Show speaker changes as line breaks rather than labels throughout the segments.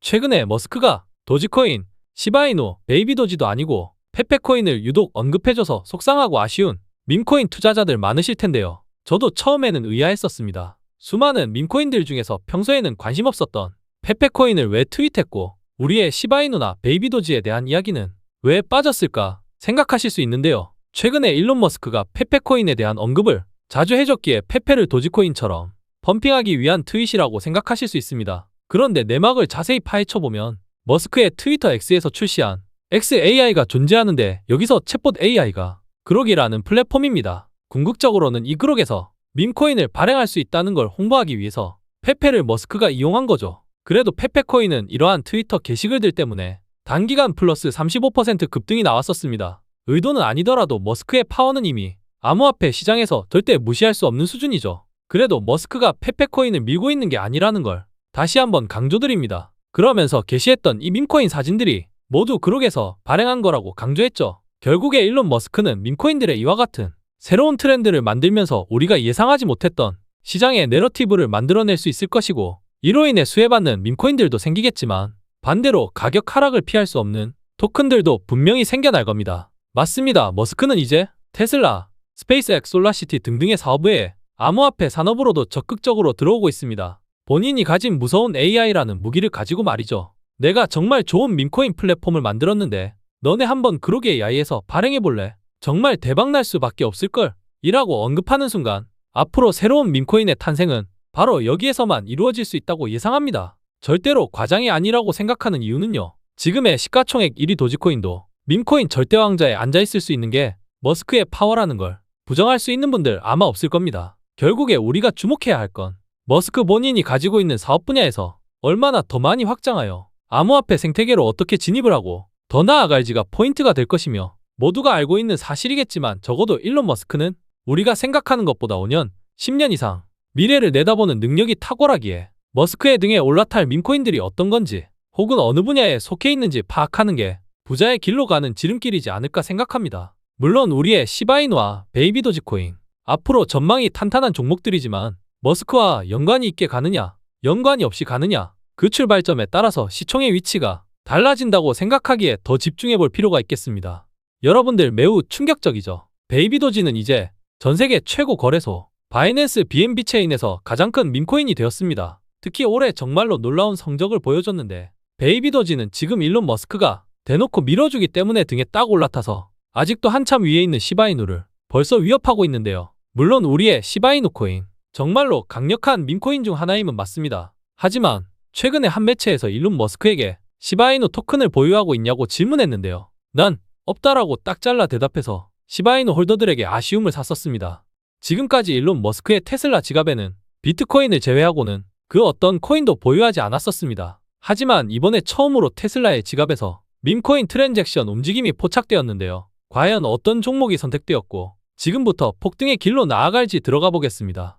최근에 머스크가 도지코인, 시바이누, 베이비도지도 아니고 페페코인을 유독 언급해줘서 속상하고 아쉬운 밈코인 투자자들 많으실 텐데요. 저도 처음에는 의아했었습니다. 수많은 밈코인들 중에서 평소에는 관심 없었던 페페코인을 왜 트윗했고 우리의 시바이누나 베이비도지에 대한 이야기는 왜 빠졌을까 생각하실 수 있는데요. 최근에 일론 머스크가 페페코인에 대한 언급을 자주 해줬기에 페페를 도지코인처럼 펌핑하기 위한 트윗이라고 생각하실 수 있습니다. 그런데 내막을 자세히 파헤쳐보면 머스크의 트위터 X에서 출시한 XAI가 존재하는데 여기서 챗봇 AI가 그록이라는 플랫폼입니다. 궁극적으로는 이 그록에서 밈코인을 발행할 수 있다는 걸 홍보하기 위해서 페페를 머스크가 이용한 거죠. 그래도 페페코인은 이러한 트위터 게시글들 때문에 단기간 플러스 35% 급등이 나왔었습니다. 의도는 아니더라도 머스크의 파워는 이미 암호화폐 시장에서 절대 무시할 수 없는 수준이죠. 그래도 머스크가 페페코인을 밀고 있는 게 아니라는 걸 다시 한번 강조드립니다. 그러면서 게시했던 이 밈코인 사진들이 모두 그록에서 발행한 거라고 강조했죠. 결국에 일론 머스크는 밈코인들의 이와 같은 새로운 트렌드를 만들면서 우리가 예상하지 못했던 시장의 내러티브를 만들어낼 수 있을 것이고 이로 인해 수혜받는 밈코인들도 생기겠지만 반대로 가격 하락을 피할 수 없는 토큰들도 분명히 생겨날 겁니다. 맞습니다. 머스크는 이제 테슬라, 스페이스X, 솔라시티 등등의 사업 외에 암호화폐 산업으로도 적극적으로 들어오고 있습니다. 본인이 가진 무서운 AI라는 무기를 가지고 말이죠. 내가 정말 좋은 밈코인 플랫폼을 만들었는데 너네 한번 그로게 AI에서 발행해볼래? 정말 대박날 수밖에 없을걸? 이라고 언급하는 순간 앞으로 새로운 밈코인의 탄생은 바로 여기에서만 이루어질 수 있다고 예상합니다. 절대로 과장이 아니라고 생각하는 이유는요. 지금의 시가총액 1위 도지코인도 밈코인 절대왕자에 앉아있을 수 있는 게 머스크의 파워라는 걸 부정할 수 있는 분들 아마 없을 겁니다. 결국에 우리가 주목해야 할 건 머스크 본인이 가지고 있는 사업 분야에서 얼마나 더 많이 확장하여 암호화폐 생태계로 어떻게 진입을 하고 더 나아갈지가 포인트가 될 것이며 모두가 알고 있는 사실이겠지만 적어도 일론 머스크는 우리가 생각하는 것보다 5년, 10년 이상 미래를 내다보는 능력이 탁월하기에 머스크의 등에 올라탈 밈코인들이 어떤 건지 혹은 어느 분야에 속해 있는지 파악하는 게 부자의 길로 가는 지름길이지 않을까 생각합니다. 물론 우리의 시바이누와 베이비도지코인 앞으로 전망이 탄탄한 종목들이지만 머스크와 연관이 있게 가느냐, 연관이 없이 가느냐 그 출발점에 따라서 시총의 위치가 달라진다고 생각하기에 더 집중해볼 필요가 있겠습니다. 여러분들 매우 충격적이죠. 베이비도지는 이제 전세계 최고 거래소 바이낸스 BNB 체인에서 가장 큰 밈코인이 되었습니다. 특히 올해 정말로 놀라운 성적을 보여줬는데 베이비도지는 지금 일론 머스크가 대놓고 밀어주기 때문에 등에 딱 올라타서 아직도 한참 위에 있는 시바이누를 벌써 위협하고 있는데요. 물론 우리의 시바이누 코인 정말로 강력한 밈코인 중 하나임은 맞습니다. 하지만 최근에 한 매체에서 일론 머스크에게 시바이누 토큰을 보유하고 있냐고 질문했는데요. 난 없다라고 딱 잘라 대답해서 시바이누 홀더들에게 아쉬움을 샀었습니다. 지금까지 일론 머스크의 테슬라 지갑에는 비트코인을 제외하고는 그 어떤 코인도 보유하지 않았었습니다. 하지만 이번에 처음으로 테슬라의 지갑에서 밈코인 트랜잭션 움직임이 포착되었는데요. 과연 어떤 종목이 선택되었고 지금부터 폭등의 길로 나아갈지 들어가 보겠습니다.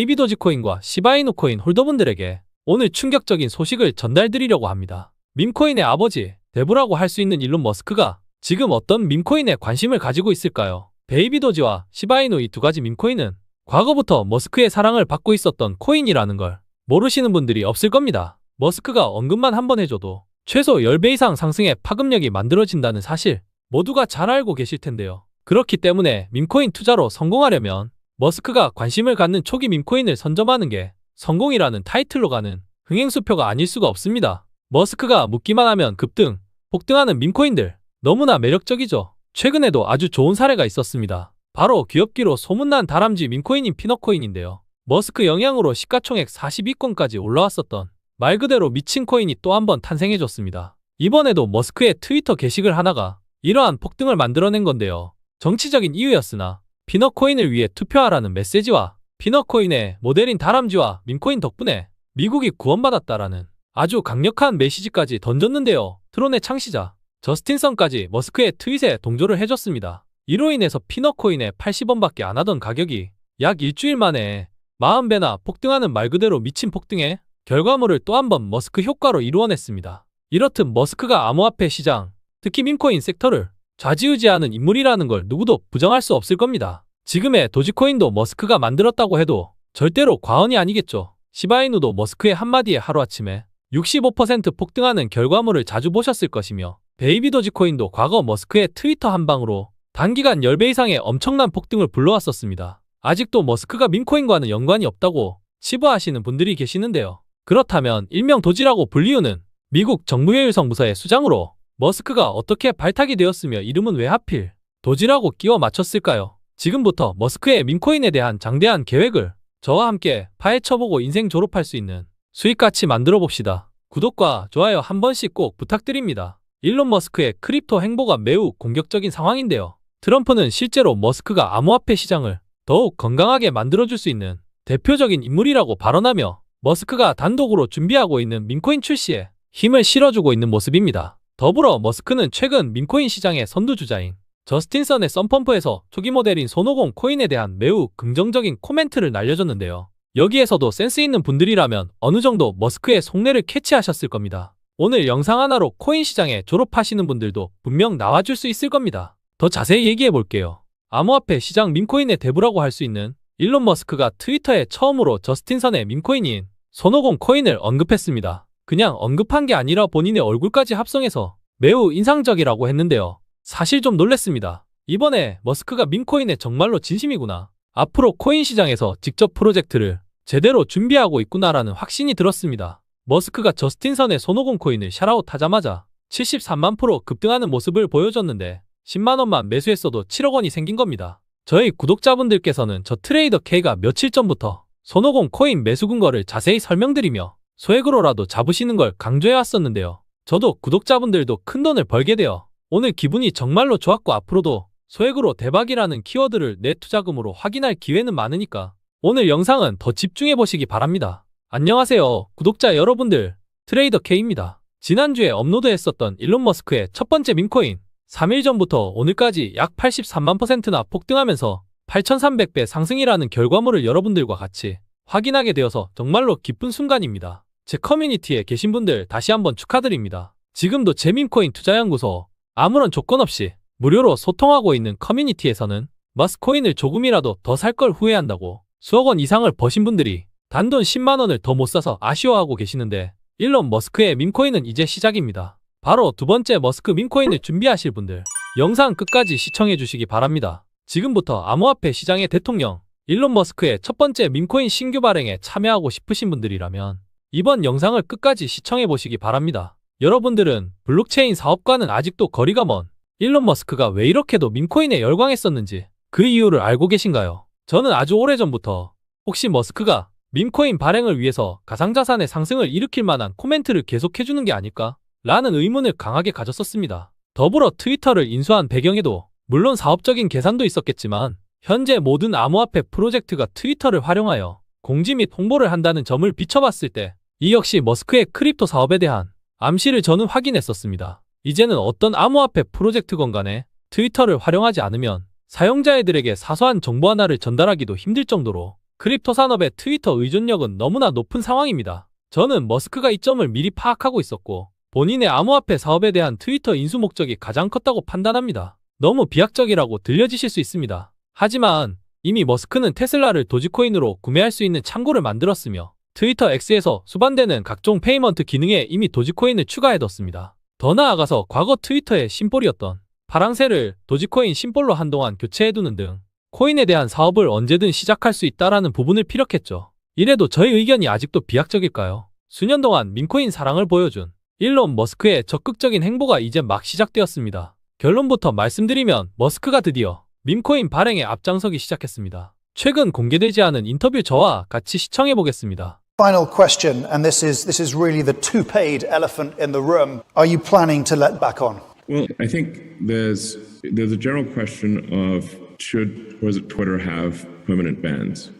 베이비도지코인과 시바이누 코인 홀더분들에게 오늘 충격적인 소식을 전달드리려고 합니다. 밈코인의 아버지, 대부라고 할 수 있는 일론 머스크가 지금 어떤 밈코인에 관심을 가지고 있을까요? 베이비도지와 시바이누 이 두 가지 밈코인은 과거부터 머스크의 사랑을 받고 있었던 코인이라는 걸 모르시는 분들이 없을 겁니다. 머스크가 언급만 한번 해줘도 최소 10배 이상 상승의 파급력이 만들어진다는 사실 모두가 잘 알고 계실 텐데요. 그렇기 때문에 밈코인 투자로 성공하려면 머스크가 관심을 갖는 초기 밈코인을 선점하는 게 성공이라는 타이틀로 가는 흥행수표가 아닐 수가 없습니다. 머스크가 묻기만 하면 급등, 폭등하는 밈코인들 너무나 매력적이죠. 최근에도 아주 좋은 사례가 있었습니다. 바로 귀엽기로 소문난 다람쥐 밈코인인 피너코인인데요. 머스크 영향으로 시가총액 40위권까지 올라왔었던 말 그대로 미친 코인이 또 한 번 탄생해줬습니다. 이번에도 머스크의 트위터 게시글 하나가 이러한 폭등을 만들어낸 건데요. 정치적인 이유였으나 피너코인을 위해 투표하라는 메시지와 피너코인의 모델인 다람쥐와 밈코인 덕분에 미국이 구원받았다라는 아주 강력한 메시지까지 던졌는데요. 트론의 창시자 저스틴 선까지 머스크의 트윗에 동조를 해줬습니다. 이로 인해서 피너코인의 80원밖에 안 하던 가격이 약 일주일 만에 40배나 폭등하는 말 그대로 미친 폭등의 결과물을 또 한 번 머스크 효과로 이루어냈습니다. 이렇듯 머스크가 암호화폐 시장, 특히 밈코인 섹터를 좌지우지하는 인물이라는 걸 누구도 부정할 수 없을 겁니다. 지금의 도지코인도 머스크가 만들었다고 해도 절대로 과언이 아니겠죠. 시바이누도 머스크의 한마디에 하루아침에 65% 폭등하는 결과물을 자주 보셨을 것이며 베이비 도지코인도 과거 머스크의 트위터 한 방으로 단기간 10배 이상의 엄청난 폭등을 불러왔었습니다. 아직도 머스크가 밈코인과는 연관이 없다고 치부하시는 분들이 계시는데요. 그렇다면 일명 도지라고 불리우는 미국 정부효율성 부서의 수장으로 머스크가 어떻게 발탁이 되었으며 이름은 왜 하필 도지라고 끼워 맞췄을까요? 지금부터 머스크의 밈코인에 대한 장대한 계획을 저와 함께 파헤쳐보고 인생 졸업할 수 있는 수익같이 만들어 봅시다. 구독과 좋아요 한 번씩 꼭 부탁드립니다. 일론 머스크의 크립토 행보가 매우 공격적인 상황인데요. 트럼프는 실제로 머스크가 암호화폐 시장을 더욱 건강하게 만들어줄 수 있는 대표적인 인물이라고 발언하며 머스크가 단독으로 준비하고 있는 밈코인 출시에 힘을 실어주고 있는 모습입니다. 더불어 머스크는 최근 밈코인 시장의 선두주자인 저스틴 선의 썬펌프에서 초기 모델인 손오공 코인에 대한 매우 긍정적인 코멘트를 날려줬는데요. 여기에서도 센스 있는 분들이라면 어느 정도 머스크의 속내를 캐치하셨을 겁니다. 오늘 영상 하나로 코인 시장에 졸업하시는 분들도 분명 나와줄 수 있을 겁니다. 더 자세히 얘기해 볼게요. 암호화폐 시장 밈코인의 대부라고 할 수 있는 일론 머스크가 트위터에 처음으로 저스틴 선의 밈코인인 손오공 코인을 언급했습니다. 그냥 언급한 게 아니라 본인의 얼굴까지 합성해서 매우 인상적이라고 했는데요. 사실 좀 놀랬습니다. 이번에 머스크가 밈코인에 정말로 진심이구나. 앞으로 코인 시장에서 직접 프로젝트를 제대로 준비하고 있구나라는 확신이 들었습니다. 머스크가 저스틴 선의 손오공 코인을 샤라웃 하자마자 73만 프로 급등하는 모습을 보여줬는데 10만원만 매수했어도 7억 원이 생긴 겁니다. 저희 구독자분들께서는 저 트레이더 K가 며칠 전부터 손오공 코인 매수 근거를 자세히 설명드리며 소액으로라도 잡으시는 걸 강조해왔었는데요. 저도 구독자분들도 큰돈을 벌게 되어 오늘 기분이 정말로 좋았고 앞으로도 소액으로 대박이라는 키워드를 내 투자금으로 확인할 기회는 많으니까 오늘 영상은 더 집중해보시기 바랍니다. 안녕하세요 구독자 여러분들, 트레이더 K입니다. 지난주에 업로드했었던 일론 머스크의 첫 번째 밈코인 3일 전부터 오늘까지 약 83만%나 폭등하면서 8,300배 상승이라는 결과물을 여러분들과 같이 확인하게 되어서 정말로 기쁜 순간입니다. 제 커뮤니티에 계신 분들 다시 한번 축하드립니다. 지금도 제 밈코인 투자연구소 아무런 조건 없이 무료로 소통하고 있는 커뮤니티에서는 머스코인을 조금이라도 더 살 걸 후회한다고 수억 원 이상을 버신 분들이 단돈 10만 원을 더 못 사서 아쉬워하고 계시는데 일론 머스크의 밈코인은 이제 시작입니다. 바로 두 번째 머스크 밈코인을 준비하실 분들 영상 끝까지 시청해 주시기 바랍니다. 지금부터 암호화폐 시장의 대통령 일론 머스크의 첫 번째 밈코인 신규 발행에 참여하고 싶으신 분들이라면 이번 영상을 끝까지 시청해 보시기 바랍니다. 여러분들은 블록체인 사업과는 아직도 거리가 먼 일론 머스크가 왜 이렇게도 밈코인에 열광했었는지 그 이유를 알고 계신가요? 저는 아주 오래전부터 혹시 머스크가 밈코인 발행을 위해서 가상자산의 상승을 일으킬 만한 코멘트를 계속해주는 게 아닐까? 라는 의문을 강하게 가졌었습니다. 더불어 트위터를 인수한 배경에도 물론 사업적인 계산도 있었겠지만 현재 모든 암호화폐 프로젝트가 트위터를 활용하여 공지 및 홍보를 한다는 점을 비춰봤을 때 이 역시 머스크의 크립토 사업에 대한 암시를 저는 확인했었습니다. 이제는 어떤 암호화폐 프로젝트건 간에 트위터를 활용하지 않으면 사용자들에게 사소한 정보 하나를 전달하기도 힘들 정도로 크립토 산업의 트위터 의존력은 너무나 높은 상황입니다. 저는 머스크가 이 점을 미리 파악하고 있었고 본인의 암호화폐 사업에 대한 트위터 인수 목적이 가장 컸다고 판단합니다. 너무 비약적이라고 들려지실 수 있습니다. 하지만 이미 머스크는 테슬라를 도지코인으로 구매할 수 있는 창구를 만들었으며 트위터 X에서 수반되는 각종 페이먼트 기능에 이미 도지코인을 추가해뒀습니다. 더 나아가서 과거 트위터의 심볼이었던 파랑새를 도지코인 심볼로 한동안 교체해두는 등 코인에 대한 사업을 언제든 시작할 수 있다라는 부분을 피력했죠. 이래도 저희 의견이 아직도 비약적일까요? 수년 동안 밈코인 사랑을 보여준 일론 머스크의 적극적인 행보가 이제 막 시작되었습니다. 결론부터 말씀드리면 머스크가 드디어 밈코인 발행에 앞장서기 시작했습니다. 최근 공개되지 않은 인터뷰 저와 같이 시청해보겠습니다.
Final question, and this is really the two-paid elephant in the room. Are you planning to let back on?
Well, I think there's a general question of should Twitter have permanent bans,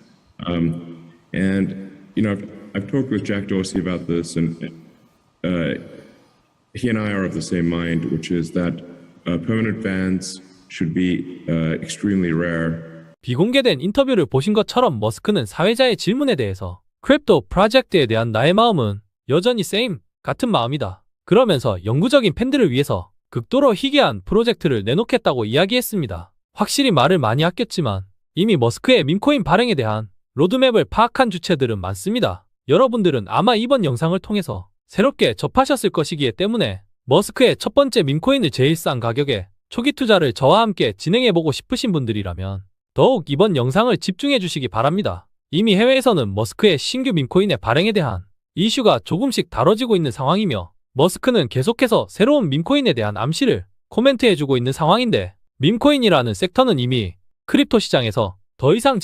and I've talked with Jack Dorsey about this, and he and I are of the same mind, which is that permanent bans should be extremely rare.
비공개된 인터뷰를 보신 것처럼 머스크는 사회자의 질문에 대해서 크립토 프로젝트에 대한 나의 마음은 여전히 same 같은 마음이다. 그러면서 영구적인 팬들을 위해서 극도로 희귀한 프로젝트를 내놓겠다고 이야기했습니다. 확실히 말을 많이 아꼈지만 이미 머스크의 밈코인 발행에 대한 로드맵을 파악한 주체들은 많습니다. 여러분들은 아마 이번 영상을 통해서 새롭게 접하셨을 것이기 때문에 머스크의 첫 번째 밈코인을 제일 싼 가격에 초기 투자를 저와 함께 진행해보고 싶으신 분들이라면 더욱 이번 영상을 집중해 주시기 바랍니다. 이미 해외에서는 머스크의 신규 밈코인의 발행에 대한 이슈가 조금씩 다뤄지고 있는 상황이며 머스크는 계속해서 새로운 밈코인에 대한 암시를 코멘트해주고 있는 상황인데 밈코인이라는 섹터는 이미 크립토 시장에서 더 이상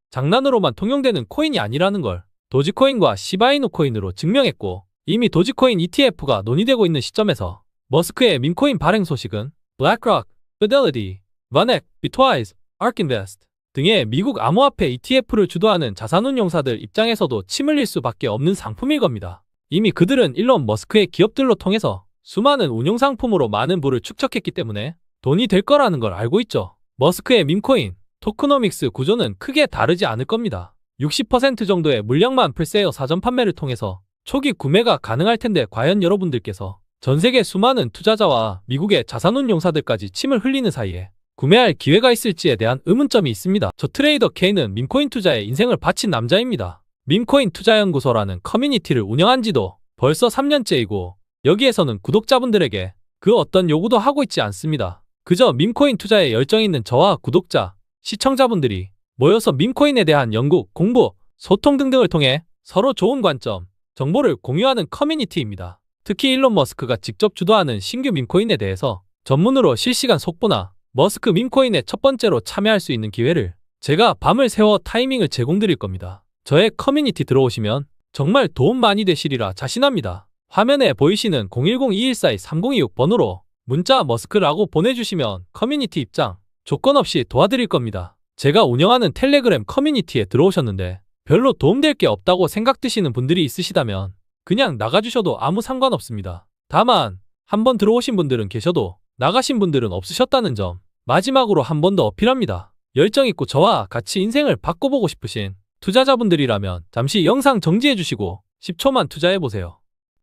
장난으로만 통용되는 코인이 아니라는 걸 도지코인과 시바이누 코인으로 증명했고 이미 도지코인 ETF가 논의되고 있는 시점에서 머스크의 밈코인 발행 소식은 블랙록, Fidelity, VanEck, Bitwise, ARK Invest 등의 미국 암호화폐 ETF를 주도하는 자산운용사들 입장에서도 침 흘릴 수밖에 없는 상품일 겁니다. 이미 그들은 일론 머스크의 기업들로 통해서 수많은 운용상품으로 많은 부를 축적했기 때문에 돈이 될 거라는 걸 알고 있죠. 머스크의 밈코인, 토크노믹스 구조는 크게 다르지 않을 겁니다. 60% 정도의 물량만 프리세일 사전 판매를 통해서 초기 구매가 가능할 텐데 과연 여러분들께서 전세계 수많은 투자자와 미국의 자산운용사들까지 침을 흘리는 사이에 구매할 기회가 있을지에 대한 의문점이 있습니다. 저 트레이더 K는 밈코인 투자에 인생을 바친 남자입니다. 밈코인 투자연구소라는 커뮤니티를 운영한 지도 벌써 3년째이고 여기에서는 구독자분들에게 그 어떤 요구도 하고 있지 않습니다. 그저 밈코인 투자에 열정 있는 저와 구독자, 시청자분들이 모여서 밈코인에 대한 연구, 공부, 소통 등등을 통해 서로 좋은 관점, 정보를 공유하는 커뮤니티입니다. 특히 일론 머스크가 직접 주도하는 신규 밈코인에 대해서 전문으로 실시간 속보나 머스크 밈코인에 첫 번째로 참여할 수 있는 기회를 제가 밤을 새워 타이밍을 제공드릴 겁니다. 저의 커뮤니티 들어오시면 정말 도움 많이 되시리라 자신합니다. 화면에 보이시는 010-2142-3026번으로 문자 머스크라고 보내주시면 커뮤니티 입장 조건 없이 도와드릴 겁니다. 제가 운영하는 텔레그램 커뮤니티에 들어오셨는데 별로 도움될 게 없다고 생각드시는 분들이 있으시다면 그냥 나가주셔도 아무 상관없습니다. 다만 한번 들어오신 분들은 계셔도 나가신 분들은 없으셨다는 점 마지막으로 한 번 더 어필합니다. 열정 있고 저와 같이 인생을 바꿔보고 싶으신 투자자분들이라면 잠시 영상 정지해주시고 10초만 투자해보세요.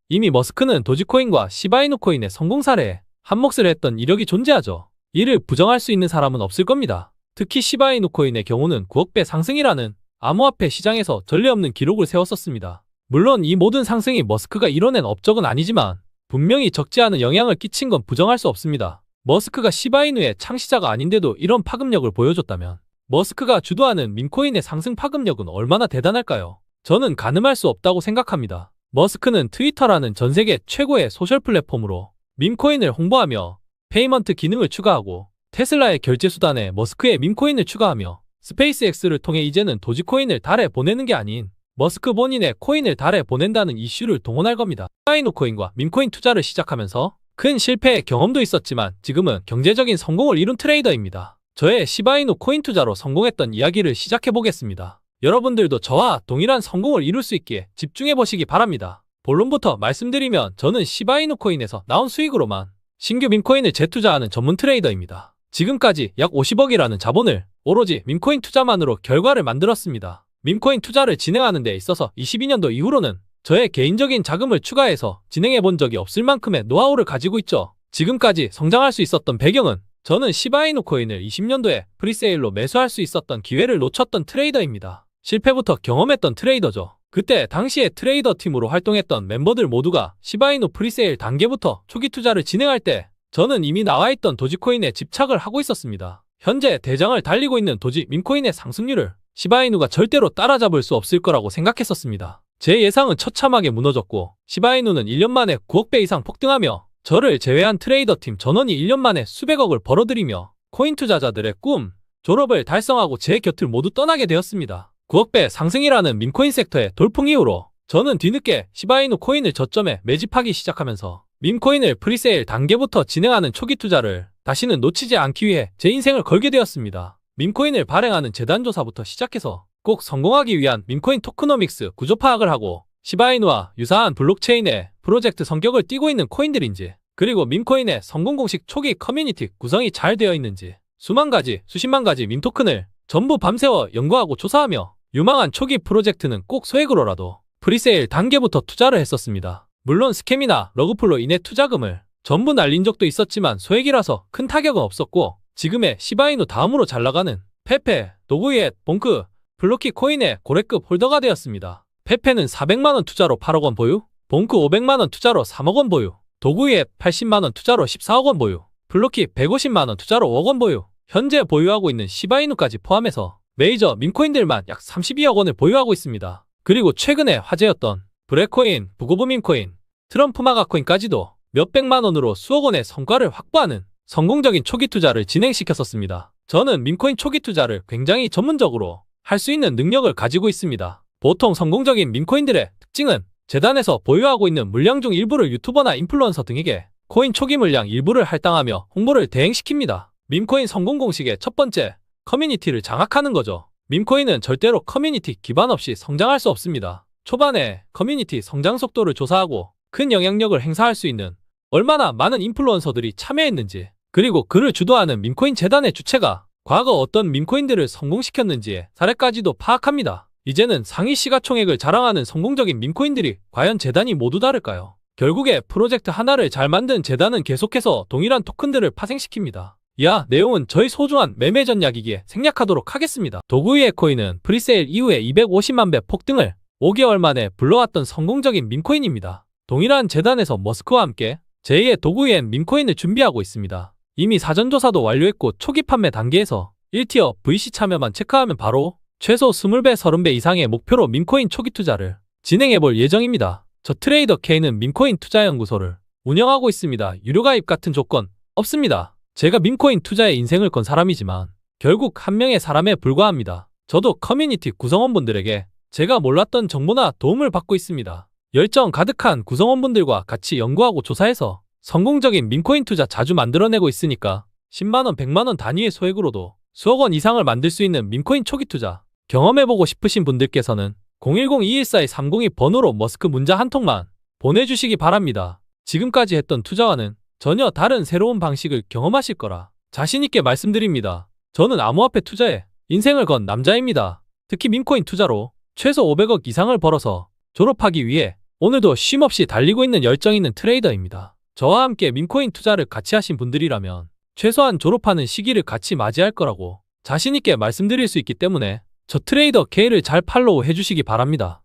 이미 머스크는 도지코인과 시바이누 코인의 성공 사례에 한몫을 했던 이력이 존재하죠. 이를 부정할 수 있는 사람은 없을 겁니다. 특히 시바이누 코인의 경우는 9억 배 상승이라는 암호화폐 시장에서 전례 없는 기록을 세웠었습니다. 물론 이 모든 상승이 머스크가 이뤄낸 업적은 아니지만 분명히 적지 않은 영향을 끼친 건 부정할 수 없습니다. 머스크가 시바이누의 창시자가 아닌데도 이런 파급력을 보여줬다면 머스크가 주도하는 밈코인의 상승 파급력은 얼마나 대단할까요? 저는 가늠할 수 없다고 생각합니다. 머스크는 트위터라는 전 세계 최고의 소셜 플랫폼으로 밈코인을 홍보하며 페이먼트 기능을 추가하고 테슬라의 결제 수단에 머스크의 밈코인을 추가하며 스페이스X를 통해 이제는 도지코인을 달에 보내는 게 아닌 머스크 본인의 코인을 달에 보낸다는 이슈를 동원할 겁니다. 시바이누 코인과 밈코인 투자를 시작하면서 큰 실패의 경험도 있었지만 지금은 경제적인 성공을 이룬 트레이더입니다. 저의 시바이누 코인 투자로 성공했던 이야기를 시작해 보겠습니다. 여러분들도 저와 동일한 성공을 이룰 수 있기에 집중해 보시기 바랍니다. 본론부터 말씀드리면 저는 시바이누 코인에서 나온 수익으로만 신규 밈코인을 재투자하는 전문 트레이더입니다. 지금까지 약 50억이라는 자본을 오로지 밈코인 투자만으로 결과를 만들었습니다. 밈코인 투자를 진행하는 데 있어서 22년도 이후로는 저의 개인적인 자금을 추가해서 진행해 본 적이 없을 만큼의 노하우를 가지고 있죠. 지금까지 성장할 수 있었던 배경은 저는 시바이누 코인을 20년도에 프리세일로 매수할 수 있었던 기회를 놓쳤던 트레이더입니다. 실패부터 경험했던 트레이더죠. 그때 당시에 트레이더 팀으로 활동했던 멤버들 모두가 시바이누 프리세일 단계부터 초기 투자를 진행할 때 저는 이미 나와있던 도지코인에 집착을 하고 있었습니다. 현재 대장을 달리고 있는 도지 밈코인의 상승률을 시바이누가 절대로 따라잡을 수 없을 거라고 생각했었습니다. 제 예상은 처참하게 무너졌고 시바이누는 1년 만에 9억 배 이상 폭등하며 저를 제외한 트레이더 팀 전원이 1년 만에 수백억을 벌어들이며 코인 투자자들의 꿈, 졸업을 달성하고 제 곁을 모두 떠나게 되었습니다. 9억 배 상승이라는 밈코인 섹터의 돌풍 이후로 저는 뒤늦게 시바이누 코인을 저점에 매집하기 시작하면서 밈코인을 프리세일 단계부터 진행하는 초기 투자를 다시는 놓치지 않기 위해 제 인생을 걸게 되었습니다. 밈코인을 발행하는 재단 조사부터 시작해서 꼭 성공하기 위한 밈코인 토크노믹스 구조 파악을 하고 시바이누와 유사한 블록체인의 프로젝트 성격을 띠고 있는 코인들인지 그리고 밈코인의 성공 공식 초기 커뮤니티 구성이 잘 되어 있는지 수만 가지, 수십만 가지 밈 토큰을 전부 밤새워 연구하고 조사하며 유망한 초기 프로젝트는 꼭 소액으로라도 프리세일 단계부터 투자를 했었습니다. 물론 스캠이나 러그풀로 인해 투자금을 전부 날린 적도 있었지만 소액이라서 큰 타격은 없었고 지금의 시바이누 다음으로 잘 나가는 페페, 도그이엣, 봉크, 블로키 코인의 고래급 홀더가 되었습니다. 페페는 400만원 투자로 8억원 보유, 봉크 500만원 투자로 3억원 보유, 도구이앱 80만원 투자로 14억원 보유, 블로키 150만원 투자로 5억원 보유, 현재 보유하고 있는 시바이누까지 포함해서 메이저 밈코인들만 약 32억원을 보유하고 있습니다. 그리고 최근에 화제였던 브레코인, 부고브 밈코인, 트럼프 마가코인까지도 몇백만원으로 수억원의 성과를 확보하는 성공적인 초기 투자를 진행시켰었습니다. 저는 밈코인 초기 투자를 굉장히 전문적으로 할 수 있는 능력을 가지고 있습니다. 보통 성공적인 밈코인들의 특징은 재단에서 보유하고 있는 물량 중 일부를 유튜버나 인플루언서 등에게 코인 초기 물량 일부를 할당하며 홍보를 대행시킵니다. 밈코인 성공 공식의 첫 번째, 커뮤니티를 장악하는 거죠. 밈코인은 절대로 커뮤니티 기반 없이 성장할 수 없습니다. 초반에 커뮤니티 성장 속도를 조사하고 큰 영향력을 행사할 수 있는 얼마나 많은 인플루언서들이 참여했는지, 그리고 그를 주도하는 밈코인 재단의 주체가 과거 어떤 밈코인들을 성공시켰는지의 사례까지도 파악합니다. 이제는 상위 시가총액을 자랑하는 성공적인 밈코인들이 과연 재단이 모두 다를까요? 결국에 프로젝트 하나를 잘 만든 재단은 계속해서 동일한 토큰들을 파생시킵니다. 이하 내용은 저희 소중한 매매 전략이기에 생략하도록 하겠습니다. 도구이의 코인은 프리세일 이후에 250만 배 폭등을 5개월 만에 불러왔던 성공적인 밈코인입니다. 동일한 재단에서 머스크와 함께 제2의 도구이엔 밈코인을 준비하고 있습니다. 이미 사전조사도 완료했고 초기 판매 단계에서 1티어 VC 참여만 체크하면 바로 최소 20배, 30배 이상의 목표로 밈코인 초기 투자를 진행해볼 예정입니다. 저 트레이더 K는 밈코인 투자연구소를 운영하고 있습니다. 유료가입 같은 조건 없습니다. 제가 밈코인 투자에 인생을 건 사람이지만 결국 한 명의 사람에 불과합니다. 저도 커뮤니티 구성원분들에게 제가 몰랐던 정보나 도움을 받고 있습니다. 열정 가득한 구성원분들과 같이 연구하고 조사해서 성공적인 밈코인 투자 자주 만들어내고 있으니까 10만원, 100만원 단위의 소액으로도 수억원 이상을 만들 수 있는 밈코인 초기 투자 경험해보고 싶으신 분들께서는 010-214-2302 번호로 머스크 문자 한 통만 보내주시기 바랍니다. 지금까지 했던 투자와는 전혀 다른 새로운 방식을 경험하실 거라 자신있게 말씀드립니다. 저는 암호화폐 투자에 인생을 건 남자입니다. 특히 밈코인 투자로 최소 500억 이상을 벌어서 졸업하기 위해 오늘도 쉼없이 달리고 있는 열정 있는 트레이더입니다. 저와 함께 밈코인 투자를 같이 하신 분들이라면 최소한 졸업하는 시기를 같이 맞이할 거라고 자신있게 말씀드릴 수 있기 때문에 저 트레이더 K를 잘 팔로우 해주시기 바랍니다.